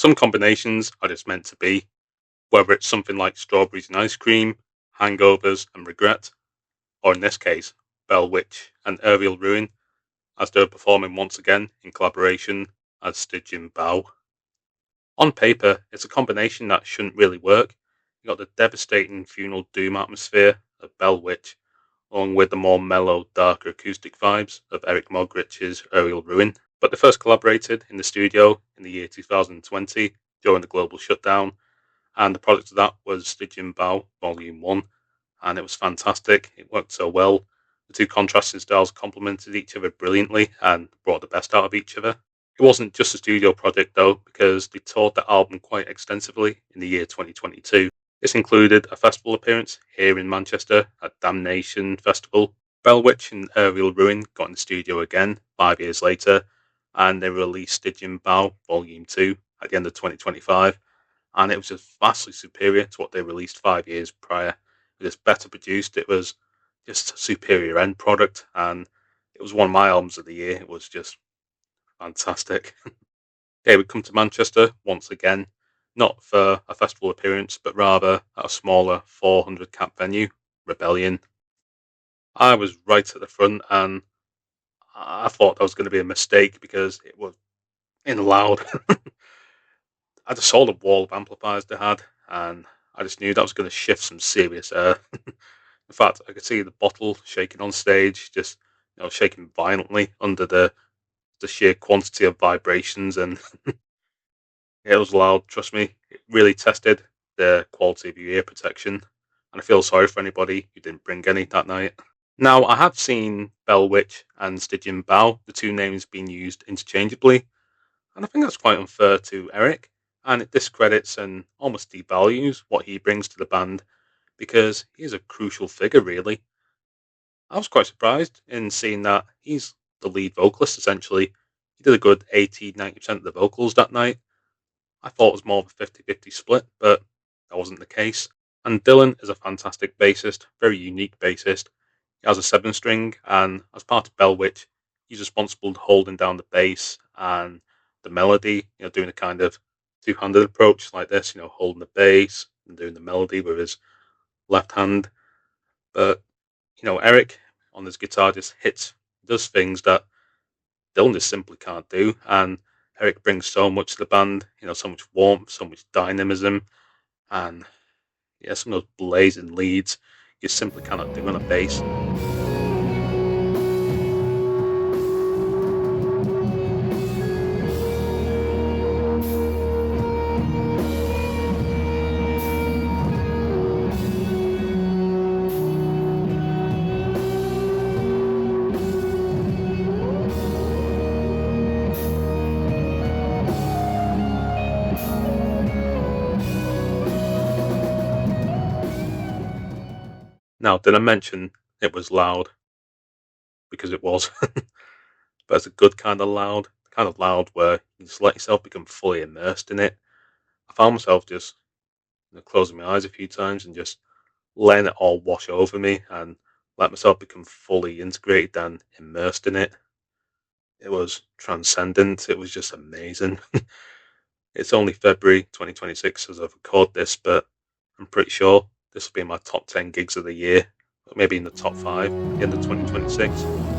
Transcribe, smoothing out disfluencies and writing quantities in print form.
Some combinations are just meant to be, whether it's something like strawberries and ice cream, hangovers and regret, or in this case, Bell Witch and Aerial Ruin, as they're performing once again in collaboration as Stygian Bough. On paper, it's a combination that shouldn't really work. You got the devastating funeral doom atmosphere of Bell Witch, along with the more mellow, darker acoustic vibes of Eric Mogrich's Aerial Ruin. But they first collaborated in the studio in the year 2020 during the global shutdown, and the product of that was Stygian Bough Volume 1, and it was fantastic. It worked so well. The two contrasting styles complemented each other brilliantly and brought the best out of each other. It wasn't just a studio project though, because they toured the album quite extensively in the year 2022. This included a festival appearance here in Manchester at Damnation Festival. Bell Witch and Aerial Ruin got in the studio again 5 years later, and they released Stygian Bough Volume 2 at the end of 2025, and it was just vastly superior to what they released 5 years prior. It was better produced, it was just a superior end product, and it was one of my albums of the year. It was just fantastic. They would come to Manchester once again, not for a festival appearance, but rather at a smaller 400 cap venue, Rebellion. I was right at the front, and I thought that was going to be a mistake because it was in loud. I just saw the wall of amplifiers they had, and I just knew that was going to shift some serious air. In fact, I could see the bottle shaking on stage, just shaking violently under the sheer quantity of vibrations, and it was loud. Trust me, it really tested the quality of your ear protection, and I feel sorry for anybody who didn't bring any that night. Now, I have seen Bell Witch and Stygian Bough, the two names being used interchangeably, and I think that's quite unfair to Eric, and it discredits and almost devalues what he brings to the band because he is a crucial figure, really. I was quite surprised in seeing that he's the lead vocalist essentially. He did a good 80-90% of the vocals that night. I thought it was more of a 50-50 split, but that wasn't the case. And Dylan is a fantastic bassist, very unique bassist. He has a 7 string, and as part of Bell Witch, he's responsible for holding down the bass and the melody, doing a kind of two-handed approach like this, holding the bass and doing the melody with his left hand. But, Eric on his guitar just does things that Dylan just simply can't do. And Eric brings so much to the band, so much warmth, so much dynamism, and yeah, some of those blazing leads you simply cannot do on a bass. Now, did I mention it was loud? Because it was. But it's a good kind of loud, the kind of loud where you just let yourself become fully immersed in it. I found myself just closing my eyes a few times and just letting it all wash over me and let myself become fully integrated and immersed in it. It was transcendent. It was just amazing. It's only February 2026 as I record this, but I'm pretty sure this will be in my top 10 gigs of the year, maybe in the top 5 at the end of 2026.